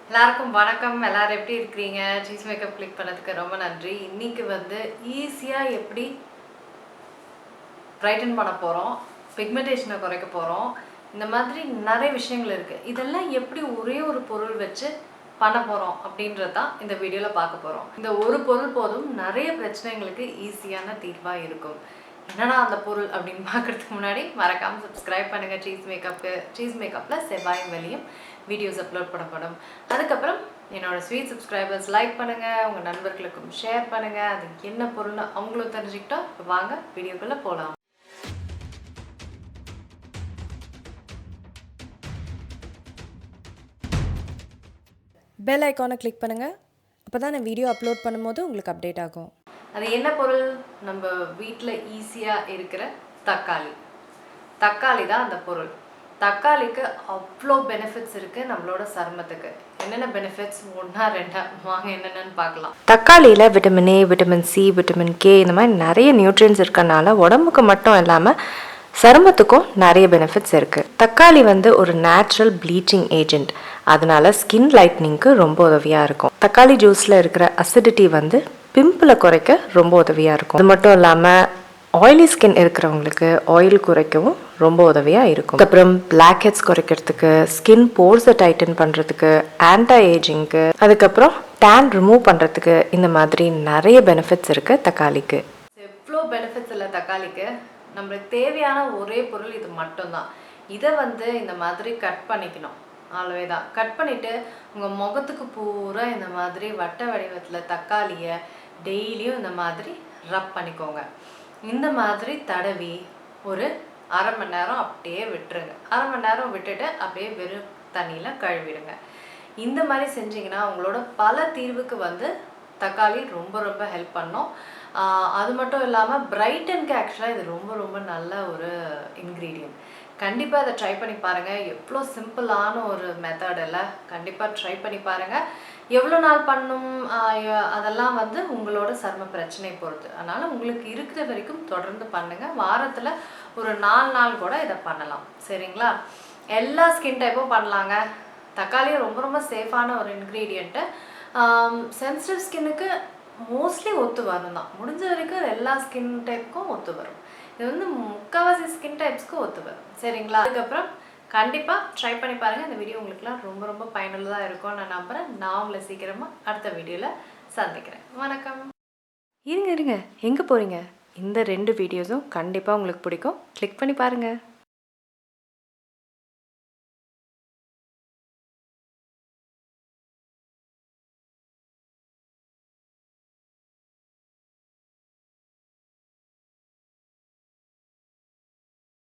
எல்லாருக்கும் வணக்கம். எல்லாரும் எப்படி இருக்கிறீங்க? சீஸ் மேக்கப் கிளிக் பண்ணதுக்கு ரொம்ப நன்றி. இன்னைக்கு வந்து ஈஸியாக எப்படி பிரைட்டன் பண்ண போகிறோம், பிக்மெண்டேஷனை குறைக்க போகிறோம். இந்த மாதிரி நிறைய விஷயங்கள் இருக்குது. இதெல்லாம் எப்படி ஒரே ஒரு பொருள் வச்சு பண்ண போகிறோம் அப்படின்றது தான் இந்த வீடியோவில் பார்க்க போகிறோம். இந்த ஒரு பொருள் போதும் நிறைய பிரச்சனைகளுக்கு ஈஸியான தீர்வாக இருக்கும். என்னடா அந்த பொருள் அப்படின்னு பார்க்குறதுக்கு முன்னாடி மறக்காமல் சப்ஸ்கிரைப் பண்ணுங்கள். சீஸ் மேக்கப்பில் செவ்வாயும் வெளியும் வீடியோஸ் அப்லோட் பண்ணப்படும். அதுக்கப்புறம் என்னோடய ஸ்வீட் சப்ஸ்கிரைபர்ஸ் லைக் பண்ணுங்கள், உங்கள் நண்பர்களுக்கும் ஷேர் பண்ணுங்கள். அது என்ன பொருள்னு அவங்களும் தெரிஞ்சுக்கிட்டோம். வாங்க வீடியோக்குள்ளே போகலாம். பெல் ஐக்கானை கிளிக் பண்ணுங்கள். அப்போ தான் நான் வீடியோ அப்லோட் பண்ணும்போது உங்களுக்கு அப்டேட் ஆகும். அது என்ன பொருள்? நம்ம வீட்டில் ஈஸியாக இருக்கிற தக்காளி தான் அந்த பொருள். தக்காளிக்கு அவ்வளோ பெனிஃபிட்ஸ் இருக்குது நம்மளோட சருமத்துக்கு. என்னென்ன பெனிஃபிட்ஸ்? 1-2 வாங்க என்னென்னு பார்க்கலாம். தக்காளியில் vitamin A, vitamin C, vitamin K இந்த மாதிரி நிறைய நியூட்ரியன்ஸ் இருக்கனால உடம்புக்கு மட்டும் இல்லாமல் சருமத்துக்கும் நிறைய பெனிஃபிட்ஸ் இருக்குது. தக்காளி வந்து ஒரு நேச்சுரல் ப்ளீச்சிங் ஏஜென்ட். அதனால ஸ்கின் லைட்னிங்க்கு ரொம்ப உதவியாக இருக்கும். தக்காளி ஜூஸில் இருக்கிற அசிடிட்டி வந்து பிம்பிளை குறைக்க ரொம்ப உதவியாக இருக்கும். அது மட்டும் இல்லாமல் ஆயிலி ஸ்கின் இருக்கிறவங்களுக்கு ஆயில் குறைக்கவும் ரொம்ப உதவியாக இருக்கும். அப்புறம் பிளாக் ஹெட்ஸ் குறைக்கிறதுக்கு, ஸ்கின் போர்ஸை டைட்டன் பண்ணுறதுக்கு, ஆன்டி ஏஜிங்க்கு, அதுக்கப்புறம் டேன் ரிமூவ் பண்ணுறதுக்கு, இந்த மாதிரி நிறைய பெனிஃபிட்ஸ் இருக்குது தக்காளிக்கு. எவ்வளோ பெனிஃபிட்ஸ் இல்லை தக்காளிக்கு. நம்மளுக்கு தேவையான ஒரே பொருள் இது மட்டும்தான். இதை வந்து இந்த மாதிரி கட் பண்ணிக்கணும். அவ்வளவே தான். கட் பண்ணிவிட்டு உங்கள் முகத்துக்கு பூரா இந்த மாதிரி வட்ட வடிவத்தில் தக்காளியை டெய்லியும் இந்த மாதிரி ரப் பண்ணிக்கோங்க. இந்த மாதிரி தடவி ஒரு 1/2 மணி நேரம் அப்படியே விட்டுருங்க. 1/2 மணி நேரம் விட்டுட்டு அப்படியே வெறும் தண்ணியில் கழுவிடுங்க. இந்த மாதிரி செஞ்சிங்கன்னா உங்களோட பல தீர்வுக்கு வந்து தக்காளி ரொம்ப ரொம்ப ஹெல்ப் பண்ணும். அது மட்டும் இல்லாமல் பிரைட்டனுக்கு ஆக்சுவலாக இது ரொம்ப ரொம்ப நல்ல ஒரு இன்க்ரீடியன்ட். கண்டிப்பாக அதை ட்ரை பண்ணி பாருங்கள். எவ்வளோ சிம்பிளான ஒரு மெத்தடில் கண்டிப்பாக ட்ரை பண்ணி பாருங்கள். எவ்வளோ நாள் பண்ணணும் அதெல்லாம் வந்து உங்களோட சரும பிரச்சனை பொறுத்து. அதனால் உங்களுக்கு இருக்கிற வரைக்கும் தொடர்ந்து பண்ணுங்கள். வாரத்தில் ஒரு 4 நாள் கூட இதை பண்ணலாம். சரிங்களா? எல்லா ஸ்கின் டைப்பும் பண்ணலாங்க. தக்காளியும் ரொம்ப ரொம்ப சேஃபான ஒரு இன்க்ரீடியண்ட்டு. சென்சிட்டிவ் ஸ்கின்னுக்கு மோஸ்ட்லி ஒத்து வரும் தான். முடிஞ்ச வரைக்கும் எல்லா ஸ்கின் டைப்புக்கும் ஒத்து வரும். இது வந்து முக்கால்வாசி ஸ்கின் டைப்ஸ்க்கு ஒத்து வரும். சரிங்களா? அதுக்கப்புறம் கண்டிப்பாக ட்ரை பண்ணி பாருங்கள். இந்த வீடியோ உங்களுக்குலாம் ரொம்ப ரொம்ப பயனுள்ளதாக இருக்கும் நான் நம்புகிறேன். நான் உங்களை சீக்கிரமாக அடுத்த வீடியோவில் சந்திக்கிறேன். வணக்கம். இருங்க எங்கே போகிறீங்க? இந்த 2 வீடியோஸும் கண்டிப்பாக உங்களுக்கு பிடிக்கும். கிளிக் பண்ணி பாருங்கள்.